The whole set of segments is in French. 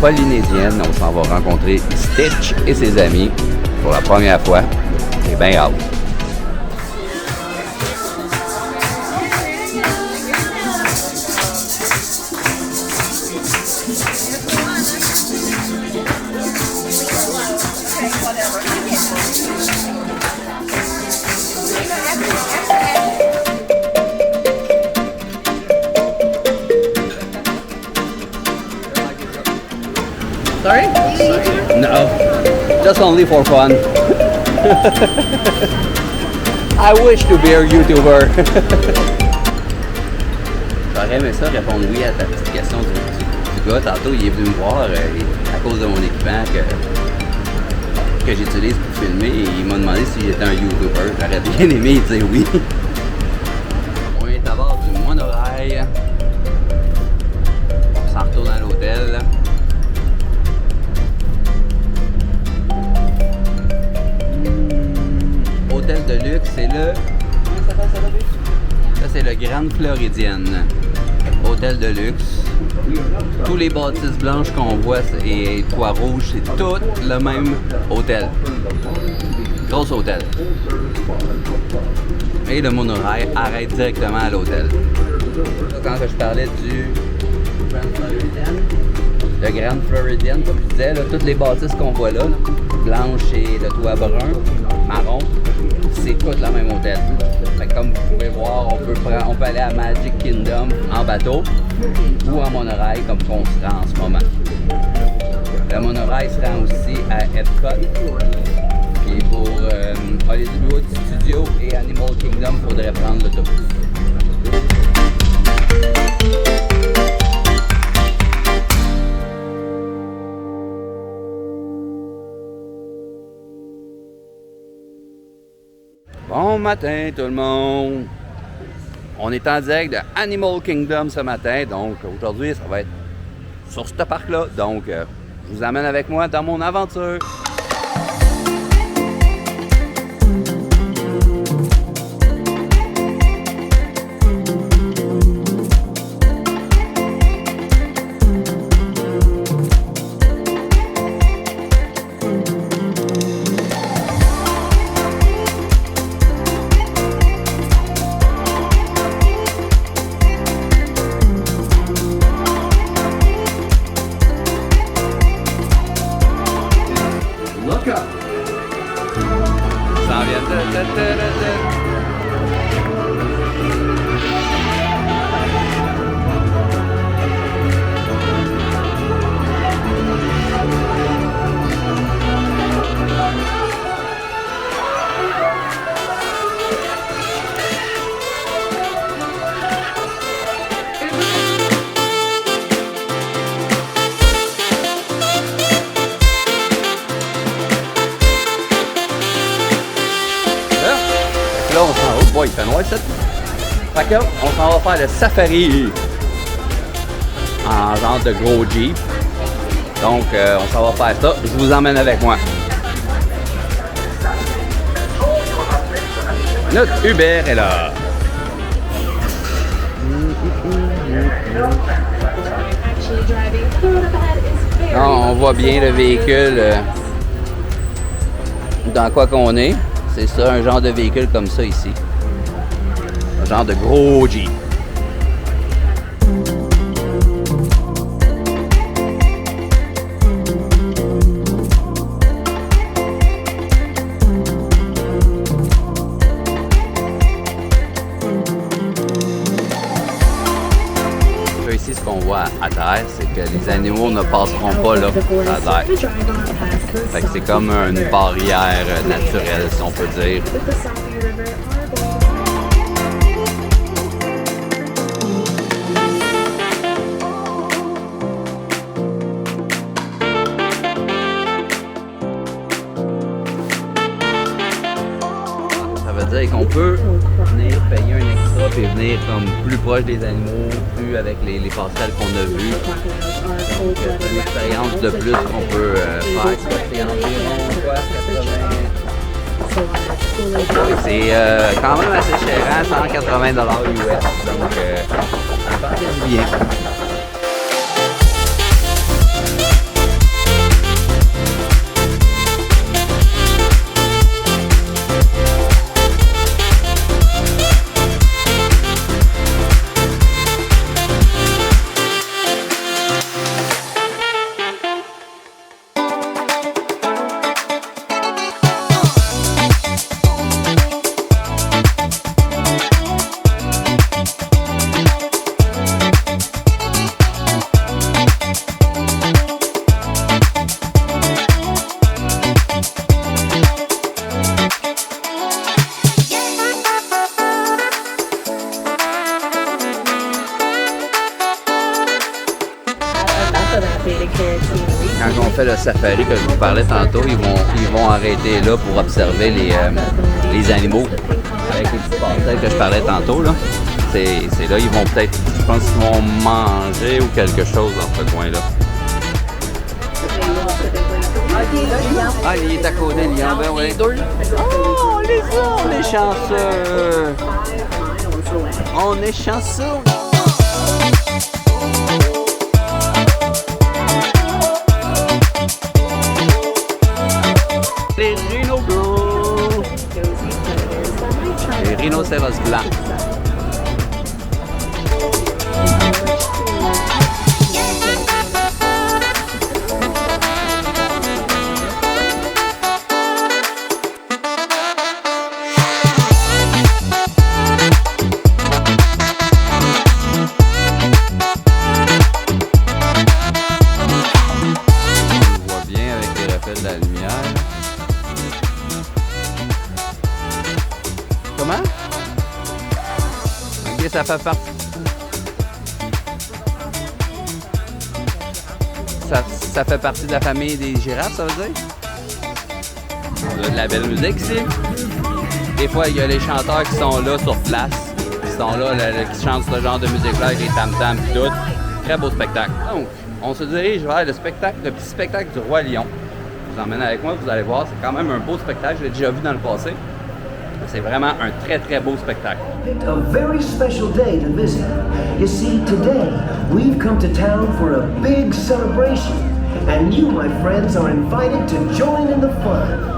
polynésienne. On s'en va rencontrer Stitch et ses amis pour la première fois. J'ai bien hâte. Sorry? No, just only for fun. I wish to be a YouTuber. J'aurais aimé ça répondre oui à ta petite question du gars. Tantôt, il est venu me voir à cause de mon équipement que j'utilise pour filmer et il m'a demandé si j'étais un YouTuber. J'aurais bien aimé dire oui. On est à bord du monorail. On s'en retourne à l'hôtel. Hôtel de luxe, c'est le... Comment ça s'appelle ça? Ça, c'est le Grande Floridienne. Hôtel de luxe. Tous les bâtisses blanches qu'on voit et toit rouge, c'est tout le même hôtel. Gros hôtel. Et le monorail arrête directement à l'hôtel. Quand je parlais du Grande Floridienne, le Grande Floridienne, comme je disais, là, toutes les bâtisses qu'on voit là, blanches et le toit brun, marron, c'est tout le même hôtel. Fait que comme vous pouvez voir, on peut aller à Magic Kingdom en bateau ou en monorail comme on se rend en ce moment. Le monorail se rend aussi à Epcot. Puis pour Hollywood Studios et Animal Kingdom, il faudrait prendre l'autobus. Bon matin tout le monde! On est en direct de Animal Kingdom ce matin, donc aujourd'hui ça va être sur ce parc-là. Donc je vous amène avec moi dans mon aventure. Là, on s'en va. Oh boy, il fait noir ici. Fait que, on s'en va faire le safari en genre de gros Jeep. Donc, on s'en va faire ça. Je vous emmène avec moi. Notre Uber est là. Non, on voit bien le véhicule dans quoi qu'on est. C'est ça, un genre de véhicule comme ça ici. Un genre de gros Jeep. Ici, ce qu'on voit à terre, c'est que les animaux ne passeront pas là, à terre. Fait que c'est comme une barrière naturelle, si on peut dire. Ça veut dire qu'on peut venir payer un extra et venir comme plus proche des animaux, plus avec les passerelles qu'on a vues. Donc c'est une expérience de plus qu'on peut faire. C'est environ quoi, 80. C'est quand même assez cher, hein, 180 $ US. Donc ça fait bien. quand on fait le safari que je vous parlais tantôt, ils vont arrêter là pour observer les animaux avec les petits passages que je parlais tantôt. Là. C'est là, ils vont peut-être, je pense qu'ils vont manger ou quelque chose dans ce coin-là. Ah, il est à côté, le lion, ben oui. Oh, les autres, on est chanceux. On est chanceux. Les rhinos blancs. Les rhinocéros blancs. Comment? Ok, ça fait partie. Ça fait partie de la famille des girafes, ça veut dire? On a de la belle musique ici. Des fois, il y a les chanteurs qui sont là sur place, qui sont là, qui chantent ce genre de musique-là avec les tam-tams et tout. Très beau spectacle. Donc, on se dirige vers le petit spectacle du Roi Lion. Je vous emmène avec moi, vous allez voir, c'est quand même un beau spectacle, je l'ai déjà vu dans le passé. C'est vraiment un très très beau spectacle. A very special day to visit. You see, today we've come to town for a big celebration, and you, my friends, are invited to join in the fun.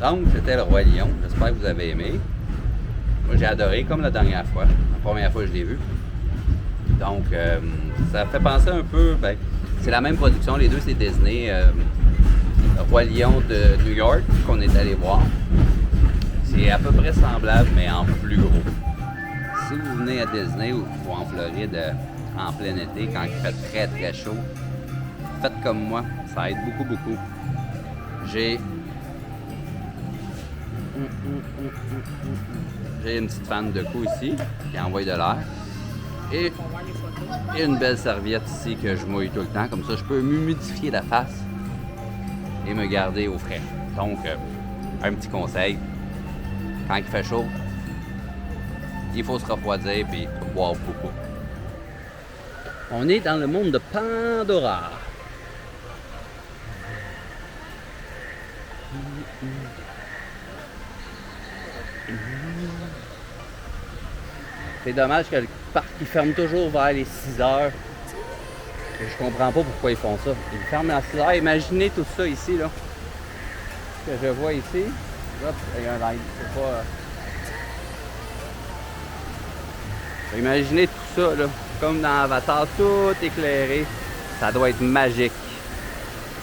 Donc, c'était le Roi Lion. J'espère que vous avez aimé. Moi, j'ai adoré, comme la dernière fois. La première fois que je l'ai vu. Donc, ça fait penser un peu... Ben, c'est la même production. Les deux, c'est Disney. Le Roi Lion de New York, qu'on est allé voir. C'est à peu près semblable, mais en plus gros. Si vous venez à Disney ou en Floride en plein été, quand il fait très très chaud, faites comme moi. Ça aide beaucoup, beaucoup. J'ai une petite fan de cou ici qui envoie de l'air et une belle serviette ici que je mouille tout le temps, comme ça je peux m'humidifier la face et me garder au frais. Donc un petit conseil, quand il fait chaud, il faut se refroidir et boire beaucoup. On est dans le monde de Pandora. C'est dommage que le parc il ferme toujours vers les 6 heures. Je comprends pas pourquoi ils font ça. Ils ferment à 6 heures. Imaginez tout ça ici, là. Ce que je vois ici. Hop, il y a un light. C'est pas... Imaginez tout ça, là. Comme dans Avatar, tout éclairé. Ça doit être magique.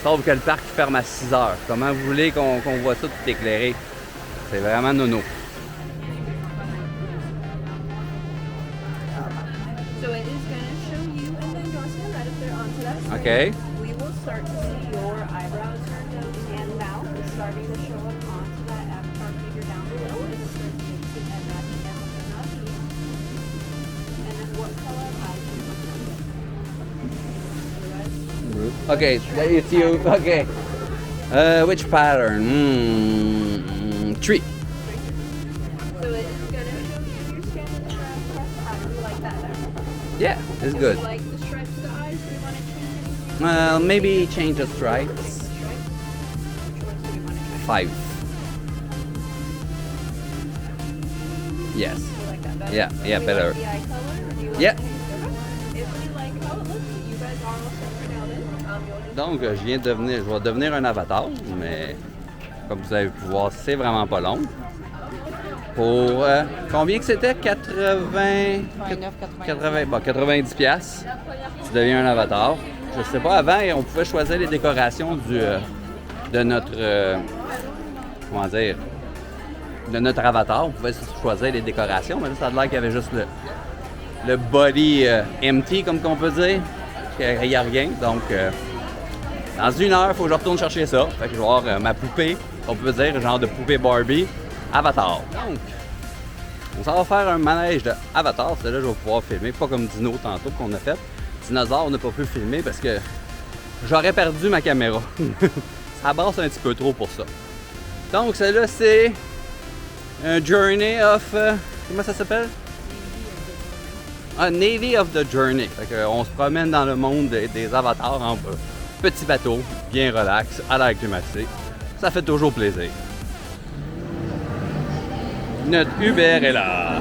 Sauf que le parc ferme à 6 heures. Comment vous voulez qu'on voit ça tout éclairé? C'est vraiment nono. OK. We will start to see your eyebrows, your nose, and mouth is starting to show up onto that avatar figure down below. And it's going to make it and matching down with the nose. And then what color eyes? Okay, it's you. Okay. Which pattern? Tree. So it is going to show you your skin and the stripes. How do you like that there? Yeah, it's Do good. you like the stripes to eyes? Do you want to change anything? Well, maybe change the stripes. Stripes? Which ones do you want to try? 5. Yes. Do you like that better? Yeah, yeah, Do you better. Like the eye color? Or do you like Yeah. the hair? If you like how it looks, you guys are all set for now then. You'll just Donc, je vais devenir un avatar, mais comme vous avez pu voir, c'est vraiment pas long. Pour combien que c'était? 90 piastres. Tu deviens un avatar. Je sais pas, avant, on pouvait choisir les décorations de notre... comment dire? De notre avatar. On pouvait choisir les décorations, mais là, ça a l'air qu'il y avait juste le body empty, comme qu'on peut dire. Il n'y a rien. Donc, dans 1 heure, il faut que je retourne chercher ça. Fait que je vais avoir ma poupée, on peut dire, genre de poupée Barbie, Avatar. Donc, on s'en va faire un manège de Avatar. C'est là que je vais pouvoir filmer, pas comme Dino tantôt qu'on a fait. Dinosaure, on n'a pas pu filmer parce que j'aurais perdu ma caméra. Ça brasse un petit peu trop pour ça. Donc, celle-là, c'est un Journey of... comment ça s'appelle? Ah, Navy of the Journey. Fait qu'on se promène dans le monde des avatars en petit bateau, bien relax, à l'air climatisé. Ça fait toujours plaisir. Notre Uber est là.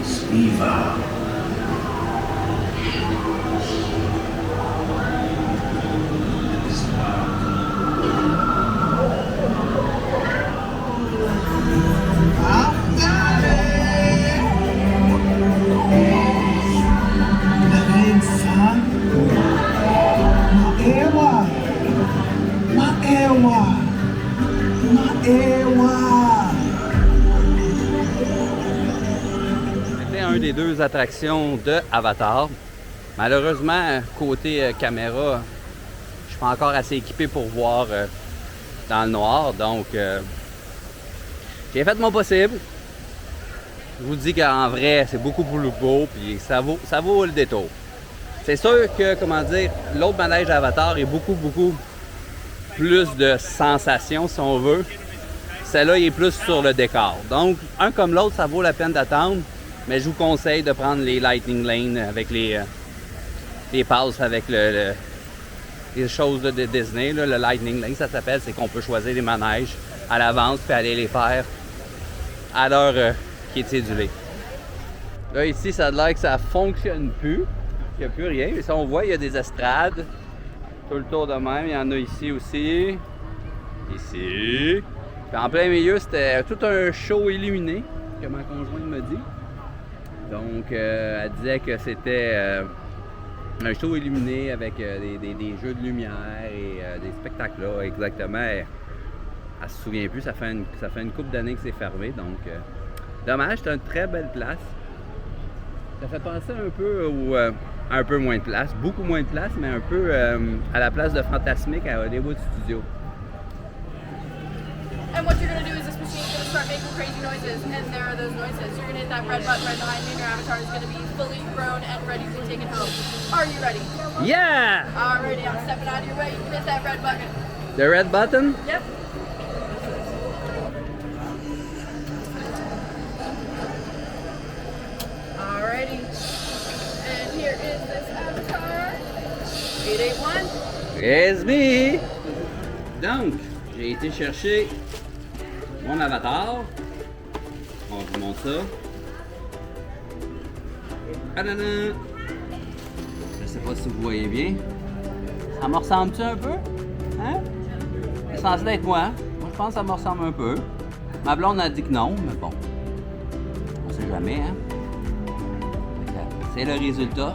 Spiva. C'était un des 2 attractions de Avatar. Malheureusement, côté caméra, je suis pas encore assez équipé pour voir dans le noir. Donc, j'ai fait mon possible. Je vous dis qu'en vrai, c'est beaucoup plus beau, puis ça vaut le détour. C'est sûr que, comment dire, l'autre manège d'Avatar est beaucoup plus de sensations, si on veut. Celle-là, il est plus sur le décor. Donc, un comme l'autre, ça vaut la peine d'attendre, mais je vous conseille de prendre les Lightning Lane avec les passes avec les choses de Disney. Là, le Lightning Lane, ça s'appelle, c'est qu'on peut choisir les manèges à l'avance puis aller les faire à l'heure qui est cédulée. Là, ici, ça a l'air que ça fonctionne plus. Il n'y a plus rien. Mais ça, on voit, il y a des estrades. Tout le tour de même. Il y en a ici aussi. Ici. Puis en plein milieu, c'était tout un show illuminé, que ma conjointe me dit. Donc, elle disait que c'était un show illuminé avec des jeux de lumière et des spectacles là, exactement. Elle se souvient plus, ça fait une couple d'années que c'est fermé, donc dommage, c'est une très belle place. Ça fait penser un peu un peu moins de place, beaucoup moins de place, mais un peu à la place de Fantasmic à Hollywood Studios. And what you're going to do is this machine's going to start making crazy noises, and there are those noises. You're going to hit that red button right behind you, and your avatar is going to be fully grown and ready to be taken home. Are you ready? Yeah! Alrighty, I'm stepping out of your way. You can hit that red button. The red button? Yep. Alrighty. And here is this avatar. 881. It's me! Donc, j'ai été chercher mon avatar. On vous montre ça. Tadadam! Je sais pas si vous voyez bien. Ça me ressemble-tu un peu? Hein? C'est censé être moi. Moi, je pense que ça me ressemble un peu. Ma blonde a dit que non, mais bon. On sait jamais, hein? C'est le résultat.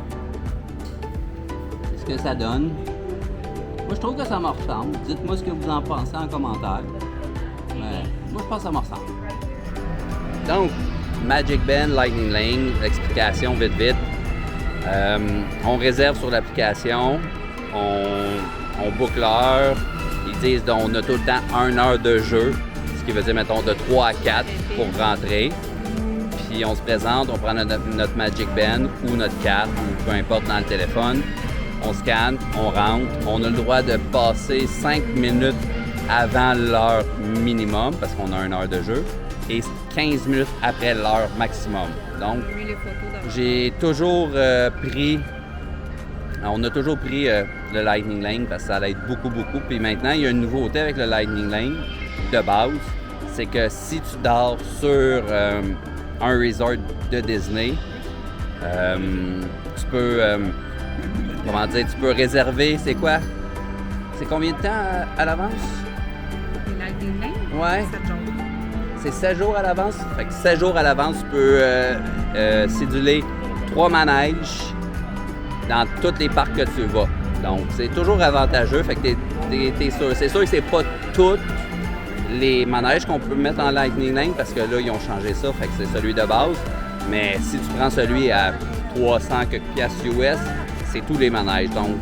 C'est ce que ça donne. Moi, je trouve que ça me ressemble. Dites-moi ce que vous en pensez en commentaire. Mais moi, je pense que ça me ressemble. Donc, Magic Band, Lightning Lane, explication vite. On réserve sur l'application. On book l'heure. Ils disent qu'on a tout le temps 1 heure de jeu. Ce qui veut dire, mettons, de 3 à 4 pour rentrer. Puis on se présente, on prend notre Magic Band ou notre carte, ou peu importe dans le téléphone. On scanne, on rentre. On a le droit de passer 5 minutes avant l'heure minimum, parce qu'on a 1 heure de jeu, et 15 minutes après l'heure maximum. Donc, j'ai toujours pris... On a toujours pris le Lightning Lane parce que ça l'aide beaucoup. Puis maintenant, il y a une nouveauté avec le Lightning Lane de base. C'est que si tu dors sur un resort de Disney, tu peux... tu peux réserver, c'est quoi? C'est combien de temps à l'avance? Le Lightning Lane? Ouais. 7 jours. C'est 7 jours à l'avance. Fait que 7 jours à l'avance, tu peux céduler 3 manèges dans tous les parcs que tu vas. Donc, c'est toujours avantageux. Fait que t'es sûr. C'est sûr que c'est pas tous les manèges qu'on peut mettre en Lightning Lane parce que là, ils ont changé ça. Fait que c'est celui de base. Mais si tu prends celui à 300 quelques piastres US, c'est tous les manèges. Donc,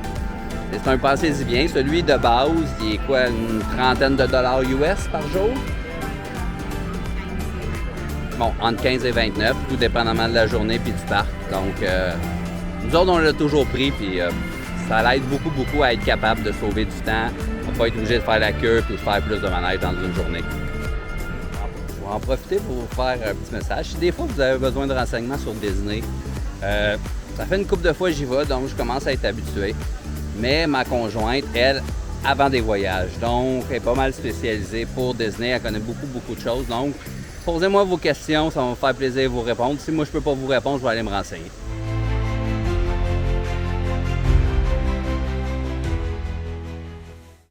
c'est un pensez-y bien. Celui de base, il est quoi, une trentaine de dollars US par jour? Bon, entre 15 et 29, tout dépendamment de la journée puis du parc. Donc, nous autres, on l'a toujours pris, puis ça l'aide beaucoup à être capable de sauver du temps, à ne pas être obligé de faire la queue puis de faire plus de manèges dans une journée. Je vais en profiter pour vous faire un petit message. Si des fois vous avez besoin de renseignements sur Disney, ça fait une couple de fois que j'y vais, donc je commence à être habitué. Mais ma conjointe, elle, avant des voyages, donc elle est pas mal spécialisée pour Disney, elle connaît beaucoup de choses. Donc, posez-moi vos questions, ça va me faire plaisir de vous répondre. Si moi je peux pas vous répondre, je vais aller me renseigner.